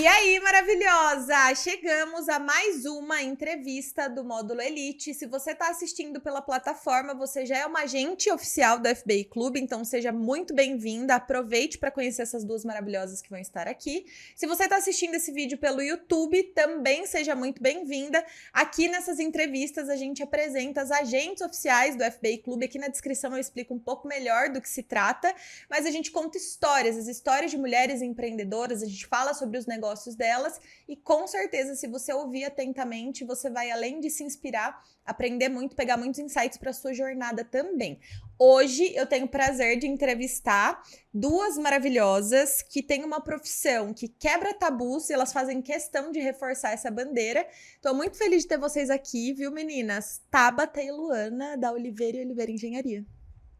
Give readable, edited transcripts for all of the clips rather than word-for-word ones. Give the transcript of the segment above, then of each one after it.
E aí, maravilhosa! Chegamos a mais uma entrevista do Módulo Elite. Se você está assistindo pela plataforma, você já é uma agente oficial do FBI Clube, então seja muito bem-vinda. Aproveite para conhecer essas duas maravilhosas que vão estar aqui. Se você está assistindo esse vídeo pelo YouTube, também seja muito bem-vinda. Aqui nessas entrevistas a gente apresenta as agentes oficiais do FBI Clube. Aqui na descrição eu explico um pouco melhor do que se trata, mas a gente conta histórias, as histórias de mulheres empreendedoras, a gente fala sobre os negócios delas e com certeza, se você ouvir atentamente, você vai, além de se inspirar, aprender muito, pegar muitos insights para sua jornada também. Hoje eu tenho o prazer de entrevistar duas maravilhosas que têm uma profissão que quebra tabus e elas fazem questão de reforçar essa bandeira. Tô muito feliz de ter vocês aqui, viu, meninas? Tabata e Luana, da Oliveira e Oliveira Engenharia.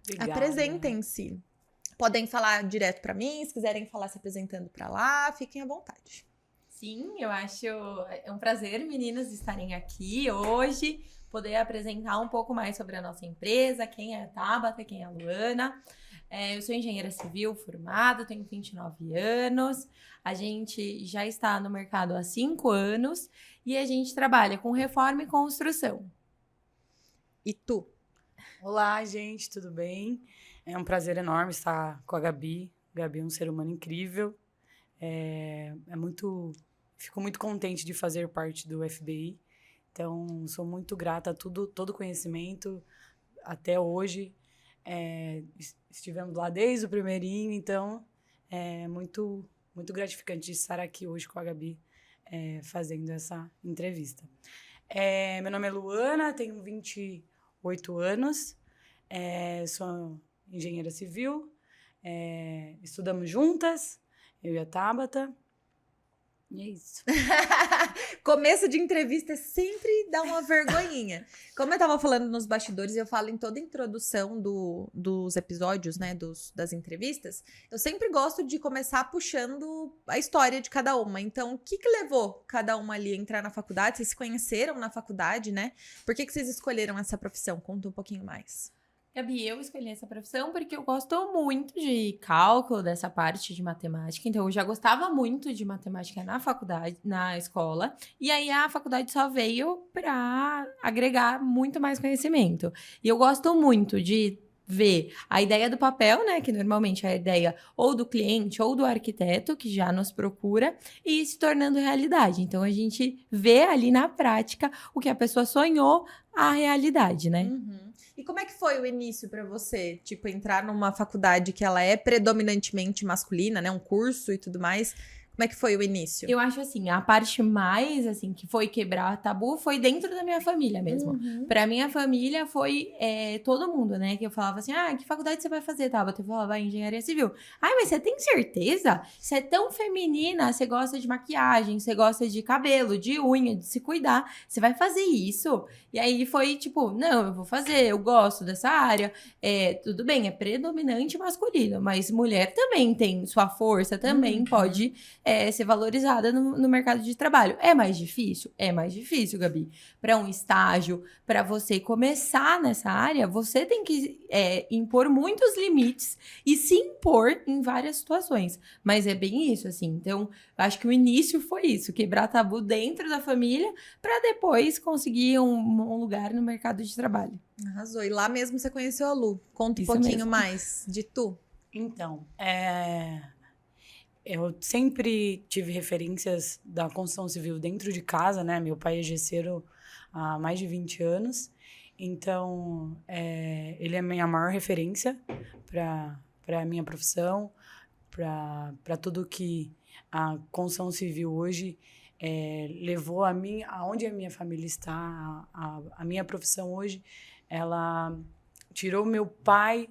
Obrigada. Apresentem-se. Podem falar direto para mim, se quiserem falar se apresentando para lá, fiquem à vontade. Sim, eu acho é um prazer, meninas, estarem aqui hoje, poder apresentar um pouco mais sobre a nossa empresa, quem é a Tabata, quem é a Luana. Eu sou engenheira civil formada, tenho 29 anos, a gente já está no mercado há 5 anos e a gente trabalha com reforma e construção. E tu? Olá, gente, tudo bem? É um prazer enorme estar com a Gabi. Gabi é um ser humano incrível. Fico muito contente de fazer parte do FBI. Então, sou muito grata a todo o conhecimento até hoje. Estivemos lá desde o primeirinho, então é muito, muito gratificante de estar aqui hoje com a Gabi fazendo essa entrevista. Meu nome é Luana, tenho 28 anos, sou engenheira civil, estudamos juntas, eu e a Tabata, e é isso. Começo de entrevista sempre dá uma vergonhinha. Como eu tava falando nos bastidores, eu falo em toda a introdução dos episódios, né, das entrevistas, eu sempre gosto de começar puxando a história de cada uma. Então, o que levou cada uma ali a entrar na faculdade? Vocês se conheceram na faculdade, né? Por que vocês escolheram essa profissão? Conta um pouquinho mais. Gabi, eu escolhi essa profissão porque eu gosto muito de cálculo, dessa parte de matemática. Então, eu já gostava muito de matemática na faculdade, na escola. E aí, a faculdade só veio para agregar muito mais conhecimento. E eu gosto muito de ver a ideia do papel, né? Que normalmente é a ideia ou do cliente ou do arquiteto, que já nos procura, e se tornando realidade. Então, a gente vê ali na prática o que a pessoa sonhou, a realidade, né? Uhum. E como é que foi o início pra você? Tipo, entrar numa faculdade que ela é predominantemente masculina, né? Um curso e tudo mais. Como é que foi o início? Eu acho assim, a parte mais, assim, que foi quebrar tabu foi dentro da minha família mesmo. Uhum. Pra minha família foi todo mundo, né? Que eu falava assim, que faculdade você vai fazer, Tabata? Eu falava, engenharia civil. Ai, mas você tem certeza? Você é tão feminina, você gosta de maquiagem, você gosta de cabelo, de unha, de se cuidar. Você vai fazer isso? E aí foi tipo, não, eu vou fazer, eu gosto dessa área. Tudo bem, é predominante masculino, mas mulher também tem sua força, também pode ser valorizada no mercado de trabalho. É mais difícil? É mais difícil, Gabi. Para um estágio, para você começar nessa área, você tem que impor muitos limites e se impor em várias situações. Mas é bem isso, assim. Então, eu acho que o início foi isso, quebrar tabu dentro da família para depois conseguir um lugar no mercado de trabalho. Arrasou. E lá mesmo você conheceu a Lu. Conta um Isso pouquinho mesmo. mais de tu. Então, eu sempre tive referências da construção civil dentro de casa, né? Meu pai é gesseiro há mais de 20 anos. Então, ele é a minha maior referência para a minha profissão, para tudo que a construção civil hoje levou a mim, aonde a minha família está, a minha profissão hoje, ela tirou meu pai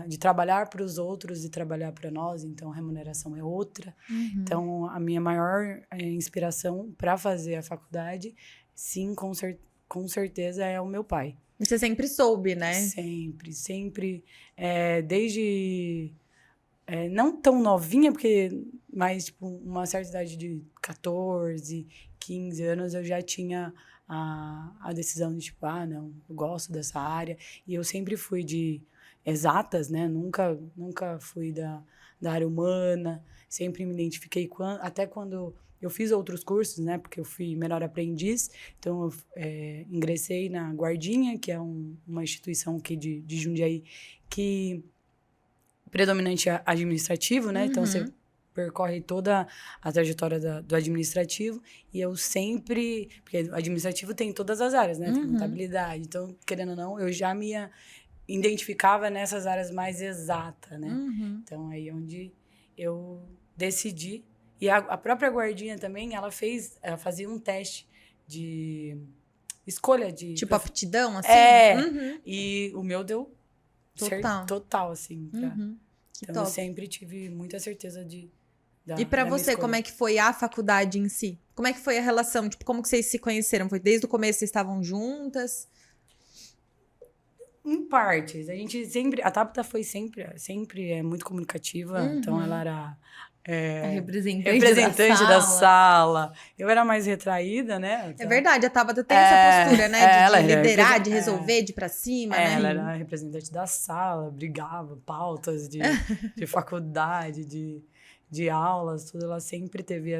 de trabalhar para os outros e trabalhar para nós, então a remuneração é outra. Então, a minha maior inspiração para fazer a faculdade, sim, com certeza, é o meu pai. E você sempre soube, né? Sempre. Desde... não tão novinha, mas tipo, uma certa idade de 14, 15 anos, eu já tinha a decisão de, tipo, não, eu gosto dessa área. E eu sempre fui de exatas, né? Nunca fui da área humana. sempre me identifiquei até quando eu fiz outros cursos, né? Porque eu fui menor aprendiz, então eu ingressei na Guardinha, que é uma instituição aqui de Jundiaí, que predominante administrativo, né? Então você percorre toda a trajetória do administrativo, e eu sempre... Porque o administrativo tem todas as áreas, né? Tem contabilidade, então, querendo ou não, eu já me identificava nessas áreas mais exatas, né? Então, aí onde eu decidi. E a própria Guardinha também, ela fazia um teste de escolha de... Tipo aptidão, assim? E o meu deu total assim. Então, eu sempre tive muita certeza E pra você, como é que foi a faculdade em si? Como é que foi a relação? Tipo, como que vocês se conheceram? Foi desde o começo, vocês estavam juntas? Em partes. A Tabata foi sempre muito comunicativa, então ela era a representante da sala. Eu era mais retraída, né? É verdade, a Tabata tem essa postura, né? De liderar, de resolver, de ir pra cima, né? Ela era a representante da sala, brigava, pautas de faculdade, de aulas, tudo. Ela sempre teve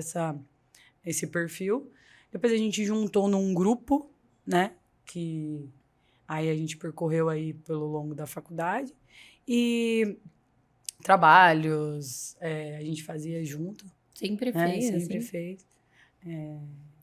esse perfil. Depois a gente juntou num grupo, né? Que aí a gente percorreu aí pelo longo da faculdade. E trabalhos, a gente fazia junto. Sempre fez, Sempre assim. fez.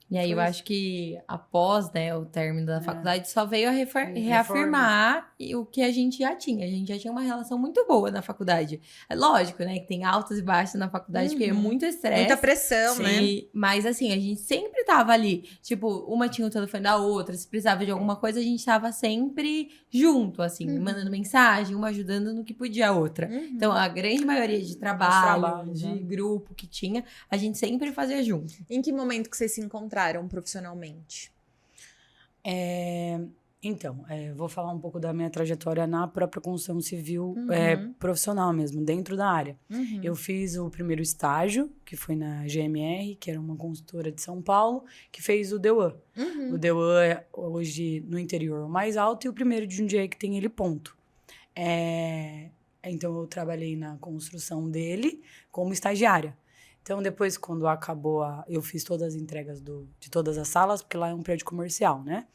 E aí eu acho que após, né, o término da faculdade, só veio a reafirmar o que a gente já tinha. A gente já tinha uma relação muito boa na faculdade. É lógico, né, que tem altos e baixos na faculdade, porque é muito estresse. Muita pressão, né? Mas assim, a gente sempre tava ali. Tipo, uma tinha o telefone da outra, se precisava de alguma coisa, a gente tava sempre junto, assim, mandando mensagem, uma ajudando no que podia a outra. Então, a grande maioria de trabalho, de grupo que tinha, a gente sempre fazia junto. Em que momento que vocês se encontraram profissionalmente? Então, vou falar um pouco da minha trajetória na própria construção civil profissional mesmo, dentro da área. Eu fiz o primeiro estágio, que foi na GMR, que era uma consultora de São Paulo, que fez o DEUAN. O DEUAN é hoje no interior o mais alto, e o primeiro de Jundiaí que tem ele ponto. Então, eu trabalhei na construção dele como estagiária. Então, depois, quando acabou, eu fiz todas as entregas de todas as salas, porque lá é um prédio comercial, né?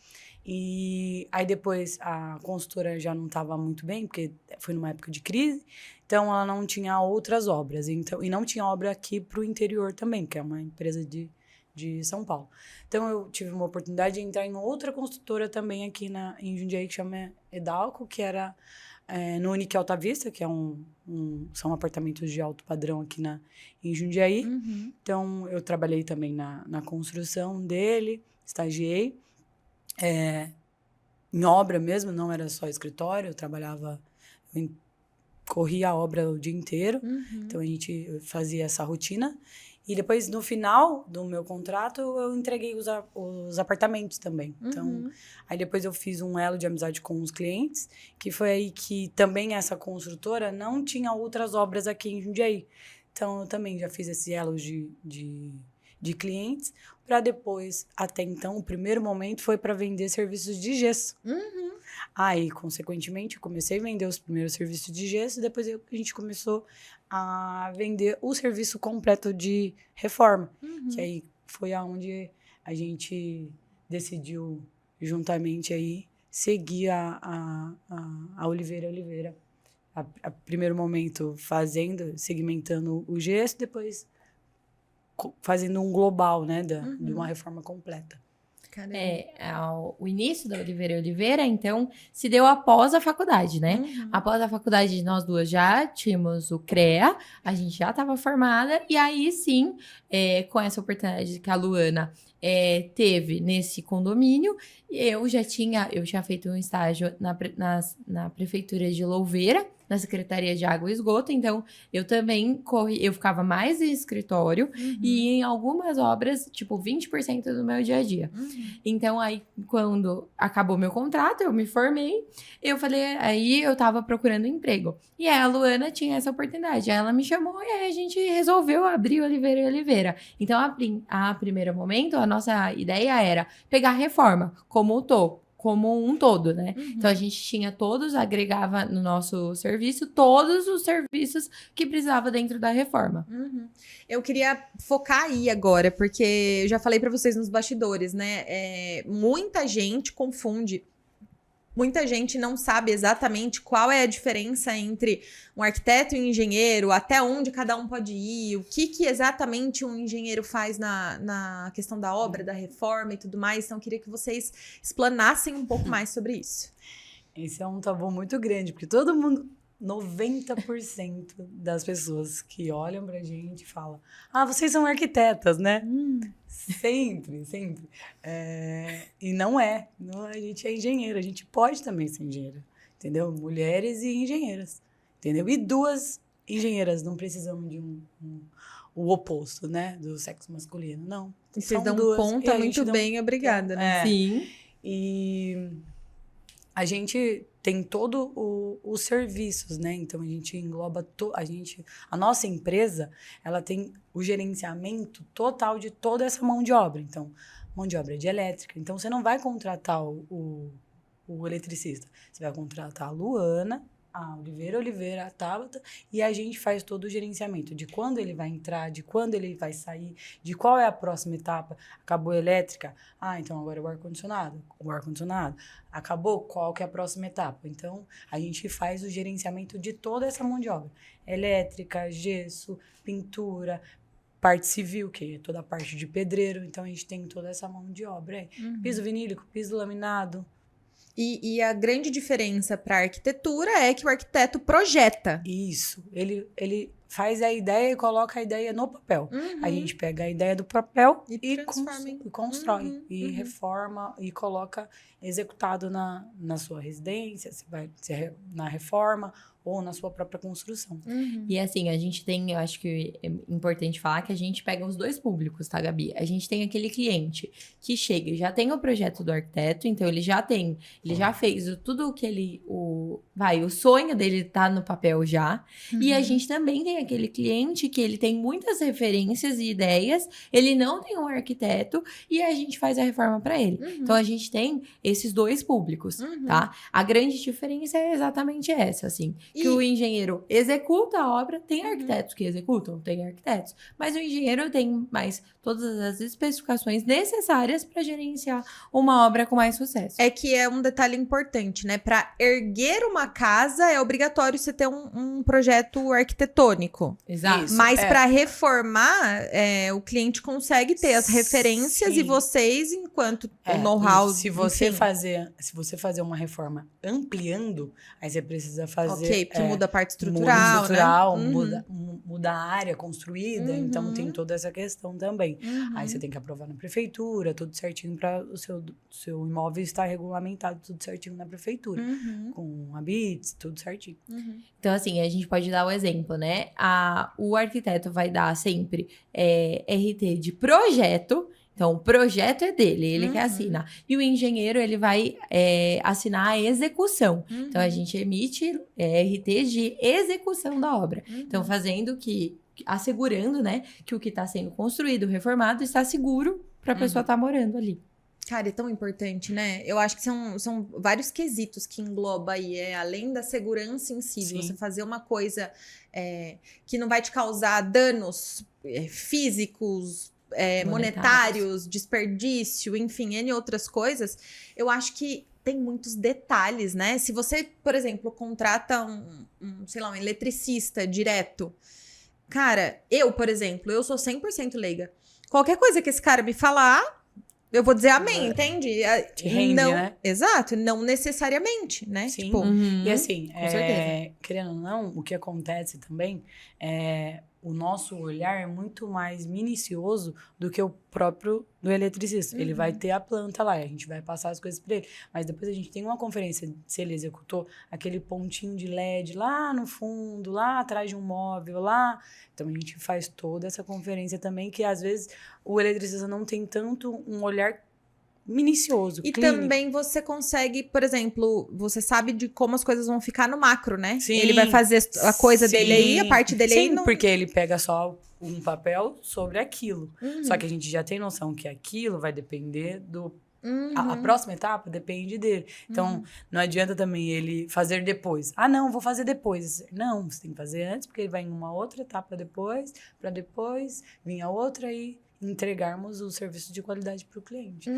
E aí, depois, a consultora já não estava muito bem, porque foi numa época de crise, então ela não tinha outras obras. Então, e não tinha obra aqui para o interior também, que é uma empresa de São Paulo. Então, eu tive uma oportunidade de entrar em outra construtora também aqui em Jundiaí, que chama Edalco, que era... no Unique Alta Vista, que são apartamentos de alto padrão aqui em Jundiaí. Então, eu trabalhei também na construção dele, estagiei. Em obra mesmo, não era só escritório, eu corria a obra o dia inteiro. Então, a gente fazia essa rotina. E depois, no final do meu contrato, eu entreguei os apartamentos também. Então, aí depois eu fiz um elo de amizade com os clientes, que foi aí que também essa construtora não tinha outras obras aqui em Jundiaí. Então, eu também já fiz esse elo de clientes, para depois, até então, o primeiro momento foi para vender serviços de gesso. Aí, consequentemente, eu comecei a vender os primeiros serviços de gesso, e depois a gente começou a vender o serviço completo de reforma. Que aí foi aonde a gente decidiu, juntamente, aí, seguir a Oliveira. A primeiro momento segmentando o gesso, depois fazendo um global, né, de uma reforma completa. O início da Oliveira, então, se deu após a faculdade, né? Após a faculdade, nós duas já tínhamos o CREA, a gente já estava formada, e aí sim, com essa oportunidade que a Luana teve nesse condomínio, eu já tinha feito um estágio na prefeitura de Louveira, na Secretaria de Água e Esgoto, então eu também eu ficava mais em escritório e em algumas obras, tipo 20% do meu dia a dia. Então aí, quando acabou meu contrato, eu me formei, aí eu tava procurando emprego. E aí a Luana tinha essa oportunidade, aí ela me chamou e aí a gente resolveu abrir Oliveira. Então, a primeiro momento, a nossa ideia era pegar a reforma, como eu tô como um todo, né? Então, a gente tinha agregava no nosso serviço todos os serviços que precisava dentro da reforma. Eu queria focar aí agora, porque eu já falei pra vocês nos bastidores, né? Muita gente confunde. Muita gente não sabe exatamente qual é a diferença entre um arquiteto e um engenheiro, até onde cada um pode ir, o que exatamente um engenheiro faz na questão da obra, da reforma e tudo mais. Então, eu queria que vocês explanassem um pouco mais sobre isso. Esse é um tabu muito grande, porque todo mundo, 90% das pessoas que olham pra gente falam: ah, vocês são arquitetas, né? Sempre. E não é. A gente é engenheira, a gente pode também ser engenheira, entendeu? Mulheres e engenheiras, entendeu? E 2 engenheiras, não precisamos de o oposto, né? Do sexo masculino, não. Vocês dão conta muito bem, obrigada, né? Sim. E a gente tem todo os serviços, né? Então, a gente engloba... A nossa empresa, ela tem o gerenciamento total de toda essa mão de obra. Então, mão de obra de elétrica. Então, você não vai contratar o eletricista. Você vai contratar a Luana, a Oliveira, a Tabata, e a gente faz todo o gerenciamento de quando ele vai entrar, de quando ele vai sair, de qual é a próxima etapa. Acabou a elétrica? Ah, então agora é o ar-condicionado. Acabou? Qual que é a próxima etapa? Então, a gente faz o gerenciamento de toda essa mão de obra. Elétrica, gesso, pintura, parte civil, que é toda a parte de pedreiro. Então, a gente tem toda essa mão de obra aí. Piso vinílico, piso laminado. E a grande diferença para a arquitetura é que o arquiteto projeta. Isso. Ele faz a ideia e coloca a ideia no papel. A gente pega a ideia do papel e constrói. E reforma e coloca executado na sua residência, se vai ser na reforma ou na sua própria construção. E assim, a gente tem, eu acho que é importante falar que a gente pega os 2 públicos, tá, Gabi? A gente tem aquele cliente que chega e já tem o projeto do arquiteto, então ele já fez tudo o que o sonho dele tá no papel já. E a gente também tem aquele cliente que ele tem muitas referências e ideias, ele não tem um arquiteto e a gente faz a reforma para ele. Então, a gente tem esses 2 públicos, tá? A grande diferença é exatamente essa, assim. Que o engenheiro executa a obra, tem arquitetos que executam, tem arquitetos. Mas o engenheiro tem mais todas as especificações necessárias para gerenciar uma obra com mais sucesso. É que é um detalhe importante, né? Para erguer uma casa, é obrigatório você ter um projeto arquitetônico. Exato. Isso, Mas para reformar, o cliente consegue ter as referências e vocês, enquanto o know-how... Se você fazer uma reforma ampliando, aí você precisa fazer... Ok, porque muda a parte estrutural, né? Muda a área construída, então tem toda essa questão também. Aí você tem que aprovar na prefeitura, tudo certinho para o seu imóvel estar regulamentado, tudo certinho na prefeitura. Com a BITS, tudo certinho. Então, assim, a gente pode dar o exemplo, né? O arquiteto vai dar sempre RT de projeto. Então, o projeto é dele, ele que assina. E o engenheiro, ele vai assinar a execução. Então, a gente emite RT de execução da obra. Então, assegurando, né, que o que está sendo construído, reformado, está seguro para a pessoa estar morando ali. Cara, é tão importante, né? Eu acho que são vários quesitos que engloba aí. Além da segurança em si, de você fazer uma coisa que não vai te causar danos físicos, monetários, desperdício, enfim, N outras coisas. Eu acho que tem muitos detalhes, né? Se você, por exemplo, contrata um eletricista direto. Cara, por exemplo, eu sou 100% leiga. Qualquer coisa que esse cara me falar, eu vou dizer amém, entende? Te rende, não, né? Exato, não necessariamente, né? Sim. Tipo, E assim, com certeza. querendo ou não, o que acontece também é o nosso olhar é muito mais minucioso do que o próprio do eletricista. Ele vai ter a planta lá, a gente vai passar as coisas para ele. Mas depois a gente tem uma conferência, se ele executou aquele pontinho de LED lá no fundo, lá atrás de um móvel, lá. Então a gente faz toda essa conferência também, que às vezes o eletricista não tem tanto um olhar minucioso, e clínico. também você consegue, por exemplo, você sabe de como as coisas vão ficar no macro, né? Sim, ele vai fazer a coisa dele aí, a parte dele aí. Sim, porque ele pega só um papel sobre aquilo. Só que a gente já tem noção que aquilo vai depender do A próxima etapa depende dele. Então, não adianta também ele fazer depois. Ah, não, vou fazer depois. Não, você tem que fazer antes, porque ele vai em uma outra etapa depois, para depois vir a outra e entregarmos o serviço de qualidade para o cliente.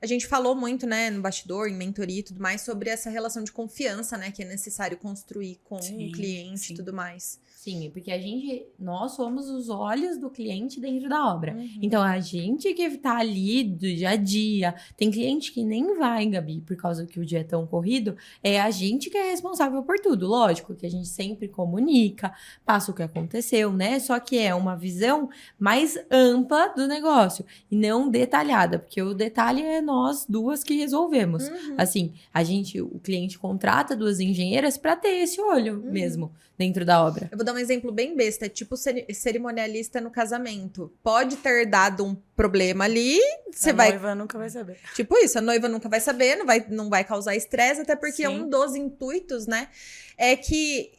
A gente falou muito, né, no bastidor, em mentoria e tudo mais, sobre essa relação de confiança, né, que é necessário construir com o cliente e tudo mais. Sim, porque nós somos os olhos do cliente dentro da obra. Então, a gente que tá ali do dia a dia, tem cliente que nem vai, Gabi, por causa que o dia é tão corrido, é a gente que é responsável por tudo. Lógico que a gente sempre comunica, passa o que aconteceu, né? Só que é uma visão mais ampla do negócio e não detalhada, porque o detalhe é nós duas que resolvemos. Assim, o cliente contrata 2 engenheiras para ter esse olho mesmo dentro da obra. Eu vou dar um exemplo bem besta, tipo cerimonialista no casamento. Pode ter dado um problema ali, A noiva nunca vai saber. Tipo isso, a noiva nunca vai saber, não vai causar estresse, até porque um dos intuitos, né, é que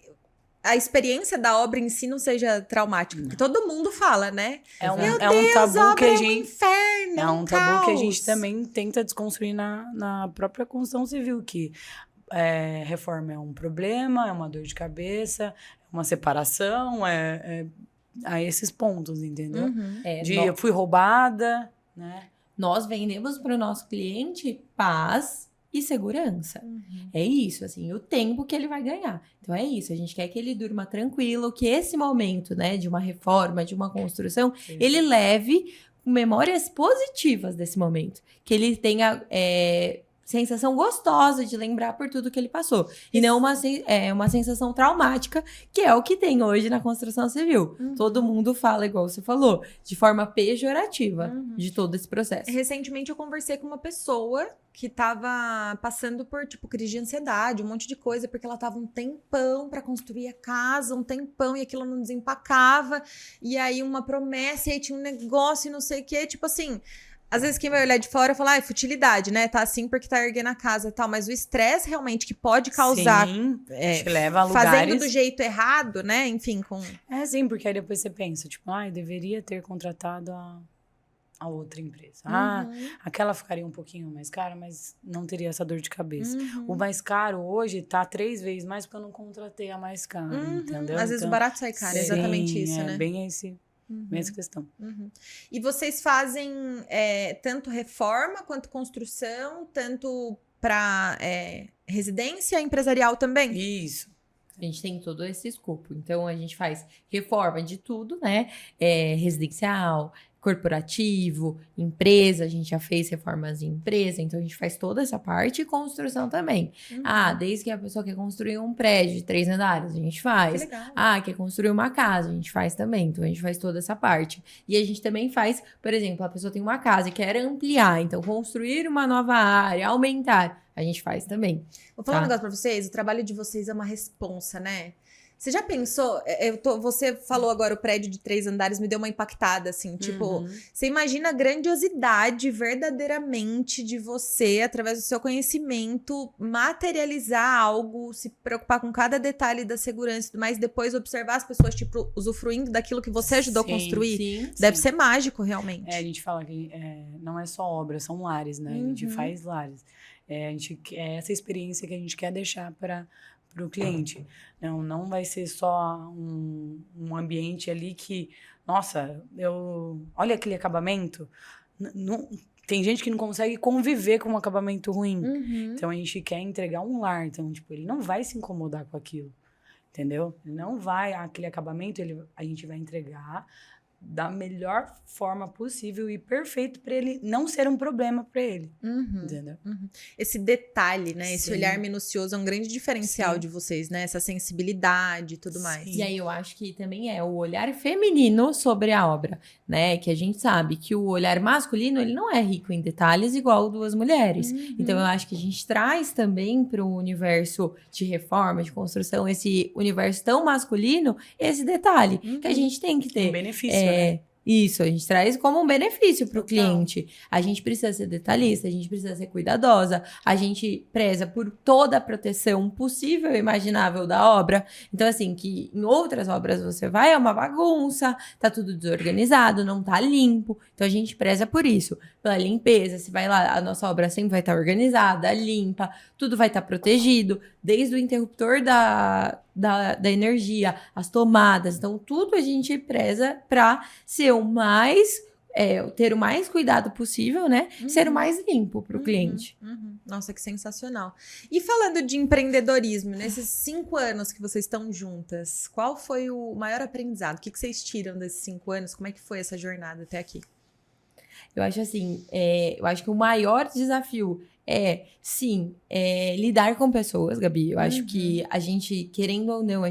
a experiência da obra em si não seja traumática. Porque todo mundo fala, né? Meu Deus, tabu que a obra gente... é um inferno, É um tabu que a gente também tenta desconstruir na própria construção civil, que reforma é um problema, é uma dor de cabeça, é uma separação, a esses pontos, entendeu? Eu fui roubada, né? Nós vendemos para o nosso cliente paz e segurança. É isso, assim, o tempo que ele vai ganhar. Então é isso, a gente quer que ele durma tranquilo, que esse momento, né, de uma reforma, de uma construção, ele leve memórias positivas desse momento. Que ele tenha sensação gostosa de lembrar por tudo que ele passou. E não uma sensação traumática, que é o que tem hoje na construção civil. Todo mundo fala, igual você falou, de forma pejorativa de todo esse processo. Recentemente eu conversei com uma pessoa que tava passando por, tipo, crise de ansiedade, um monte de coisa, porque ela tava um tempão pra construir a casa, um tempão, e aquilo não desempacava, e aí uma promessa, e aí tinha um negócio e não sei o quê, tipo assim... Às vezes quem vai olhar de fora fala, é futilidade, né? Tá assim porque tá erguendo a casa e tal. Mas o estresse realmente que pode causar... te leva a lugares... Fazendo do jeito errado, né? Enfim, com... sim, porque aí depois você pensa, tipo, eu deveria ter contratado a outra empresa. Aquela ficaria um pouquinho mais cara, mas não teria essa dor de cabeça. O mais caro hoje tá 3 vezes mais porque eu não contratei a mais cara, entendeu? Às vezes o barato sai caro, é exatamente isso, né? Bem mesma questão. E vocês fazem tanto reforma quanto construção, tanto para residência empresarial também? Isso. A gente tem todo esse escopo. Então, a gente faz reforma de tudo, né? Residencial, corporativo, empresa. A gente já fez reformas em empresa. Então, a gente faz toda essa parte e construção também. Desde que a pessoa quer construir um prédio de 3 andares, a gente faz. Que legal. Quer construir uma casa, a gente faz também. Então, a gente faz toda essa parte. E a gente também faz, por exemplo, a pessoa tem uma casa e quer ampliar. Então, construir uma nova área, aumentar. A gente faz também. Vou falar um negócio pra vocês. O trabalho de vocês é uma responsa, né? Você já pensou? Você falou agora o prédio de 3 andares, me deu uma impactada, assim. Tipo, você imagina a grandiosidade verdadeiramente de você, através do seu conhecimento, materializar algo, se preocupar com cada detalhe da segurança e tudo mais, depois observar as pessoas, tipo, usufruindo daquilo que você ajudou a construir. Deve ser mágico, realmente. A gente fala que não é só obra, são lares, né? A gente faz lares. Essa experiência que a gente quer deixar para o cliente. Não vai ser só um ambiente ali que, nossa, olha aquele acabamento. Tem gente que não consegue conviver com um acabamento ruim. Então, a gente quer entregar um lar. Então, tipo, ele não vai se incomodar com aquilo. Entendeu? Ele não vai, aquele acabamento, a gente vai entregar da melhor forma possível e perfeito para ele não ser um problema para ele. Entendeu? Esse detalhe, né? Esse olhar minucioso é um grande diferencial de vocês, né? Essa sensibilidade e tudo mais. E aí eu acho que também é o olhar feminino sobre a obra, né? Que a gente sabe que o olhar masculino, ele não é rico em detalhes igual 2 mulheres. Então eu acho que a gente traz também para o universo de reforma, de construção, esse universo tão masculino, esse detalhe que a gente tem que ter. Um benefício, né? Isso, a gente traz como um benefício para o Total. cliente. A gente precisa ser detalhista, a gente precisa ser cuidadosa, a gente preza por toda a proteção possível e imaginável da obra. Então, assim, que em outras obras você vai, é uma bagunça, tá tudo desorganizado, não tá limpo. Então, a gente preza por isso, pela limpeza. Se vai lá, a nossa obra sempre vai estar organizada, limpa, tudo vai estar protegido, desde o interruptor da energia, as tomadas. Então, tudo a gente preza para ser o mais, ter o mais cuidado possível, né? Ser o mais limpo para o cliente. Nossa, que sensacional. E falando de empreendedorismo, nesses 5 anos que vocês estão juntas, qual foi o maior aprendizado? O que vocês tiram desses 5 anos? Como é que foi essa jornada até aqui? Eu acho assim, eu acho que o maior desafio sim, lidar com pessoas, Gabi. Eu acho que a gente, querendo ou não,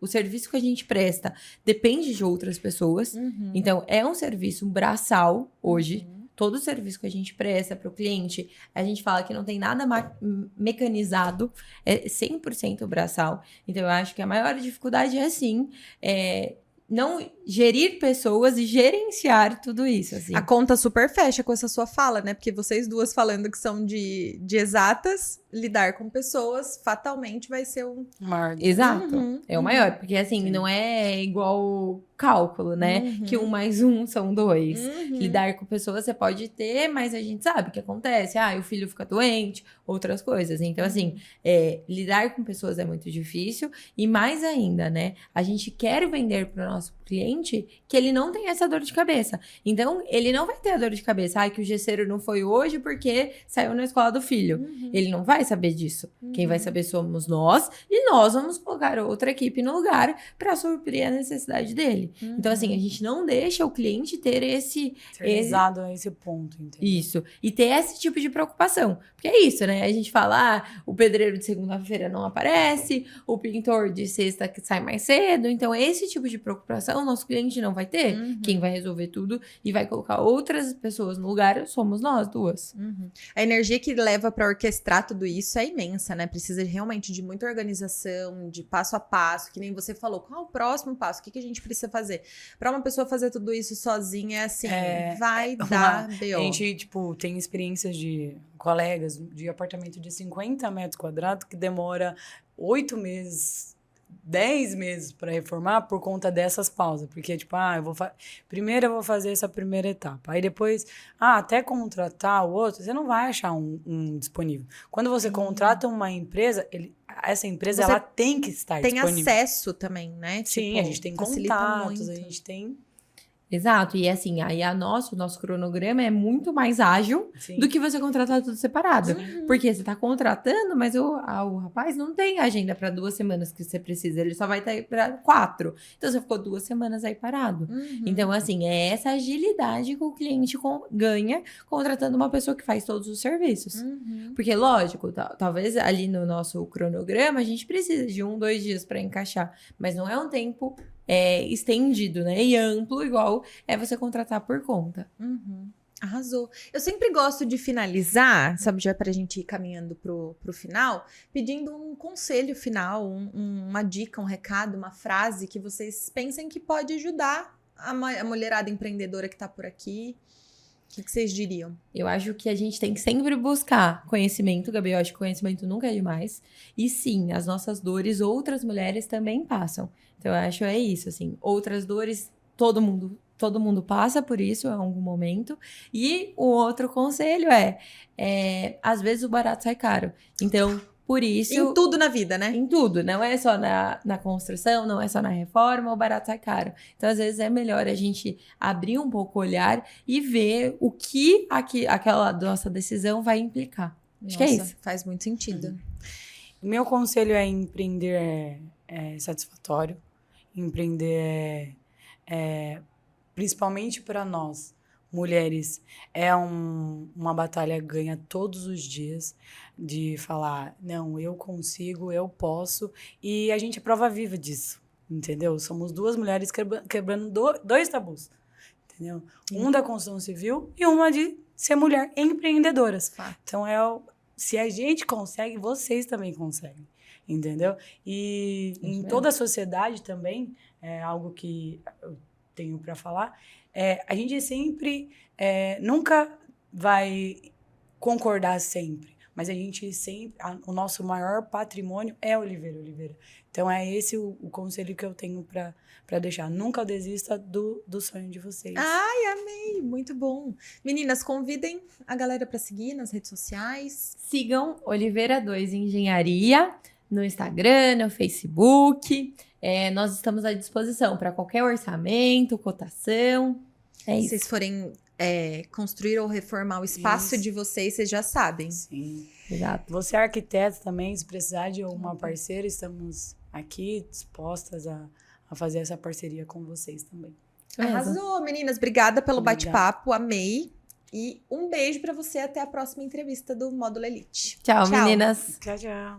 o serviço que a gente presta depende de outras pessoas. Então, é um serviço braçal hoje. Todo o serviço que a gente presta para o cliente, a gente fala que não tem nada mecanizado, é 100% braçal. Então, eu acho que a maior dificuldade sim, não gerir pessoas e gerenciar tudo isso, assim. A conta super fecha com essa sua fala, né? Porque vocês duas falando que são de exatas, lidar com pessoas fatalmente vai ser um... Exato. É o maior, porque assim, não é igual cálculo, né? Que 1 mais 1 são 2. Lidar com pessoas você pode ter, mas a gente sabe o que acontece. O filho fica doente, outras coisas. Então, assim, lidar com pessoas é muito difícil. E mais ainda, né? A gente quer vender para o nosso cliente que ele não tem essa dor de cabeça. Então, ele não vai ter a dor de cabeça. Que o gesseiro não foi hoje porque saiu na escola do filho. Ele não vai saber disso. Quem vai saber somos nós. E nós vamos colocar outra equipe no lugar para suprir a necessidade dele. Então, assim, a gente não deixa o cliente ter Terceirizado a esse ponto, entendeu? Isso. E ter esse tipo de preocupação. Porque é isso, né? A gente fala, o pedreiro de segunda-feira não aparece, o pintor de sexta que sai mais cedo. Então, esse tipo de preocupação o nosso cliente não vai ter. Quem vai resolver tudo e vai colocar outras pessoas no lugar somos nós duas. A energia que leva para orquestrar tudo isso é imensa, né? Precisa realmente de muita organização, de passo a passo, que nem você falou. Qual é o próximo passo? O que a gente precisa fazer? Para uma pessoa fazer tudo isso sozinha, assim, vai dar B.O. A gente, tipo, tem experiências de colegas de apartamento de 50 metros quadrados que demora 8 meses, 10 meses para reformar por conta dessas pausas. Porque, tipo, primeiro eu vou fazer essa primeira etapa. Aí depois, até contratar o outro, você não vai achar um disponível. Quando você contrata uma empresa, essa empresa ela tem que estar disponível. Tem acesso também, né? Sim, a gente tem contatos, a gente tem... Exato, e assim, aí o nosso cronograma é muito mais ágil do que você contratar tudo separado. Porque você tá contratando, mas o rapaz não tem agenda para 2 semanas que você precisa, ele só vai estar para 4. Então você ficou 2 semanas aí parado. Então, assim, é essa agilidade que o cliente ganha contratando uma pessoa que faz todos os serviços. Porque, lógico, talvez ali no nosso cronograma a gente precisa de 1, 2 dias para encaixar, mas não é um tempo estendido, né? E amplo, igual você contratar por conta. Arrasou. Eu sempre gosto de finalizar, sabe, já pra gente ir caminhando pro final, pedindo um conselho final, uma dica, um recado, uma frase que vocês pensem que pode ajudar a mulherada empreendedora que tá por aqui. O que vocês diriam? Eu acho que a gente tem que sempre buscar conhecimento, Gabi. Eu acho que conhecimento nunca é demais. E sim, as nossas dores, outras mulheres também passam. Então, eu acho isso, assim. Outras dores, todo mundo passa por isso em algum momento. E o outro conselho às vezes o barato sai caro. Então, por isso... Em tudo na vida, né? Em tudo. Não é só na construção, não é só na reforma, o barato sai caro. Então, às vezes, é melhor a gente abrir um pouco o olhar e ver o que aquela nossa decisão vai implicar. Acho que é isso. Faz muito sentido. O meu conselho é empreender satisfatório. Empreender principalmente para nós, mulheres, é uma batalha ganha todos os dias de falar, não, eu consigo, eu posso, e a gente é prova viva disso, entendeu? Somos 2 mulheres quebrando 2 tabus, entendeu? Um da construção civil e uma de ser mulher empreendedoras. Então, se a gente consegue, vocês também conseguem, entendeu? E em toda a sociedade também, é algo que tenho para falar, a gente sempre, nunca vai concordar sempre, mas a gente sempre, o nosso maior patrimônio é Oliveira Oliveira. Então, é esse o conselho que eu tenho para deixar. Nunca desista do sonho de vocês. Ai, amei, muito bom. Meninas, convidem a galera para seguir nas redes sociais. Sigam Oliveira 2 Engenharia no Instagram, no Facebook. Nós estamos à disposição para qualquer orçamento, cotação. É Se isso. vocês forem construir ou reformar o espaço de vocês já sabem. Sim. Exato. Você é arquiteto também, se precisar de uma parceira, estamos aqui dispostas a fazer essa parceria com vocês também. Arrasou, meninas. Obrigada pelo Obrigada. bate-papo, amei. E um beijo para você, até a próxima entrevista do Módulo Elite. Tchau, meninas. Tchau, tchau.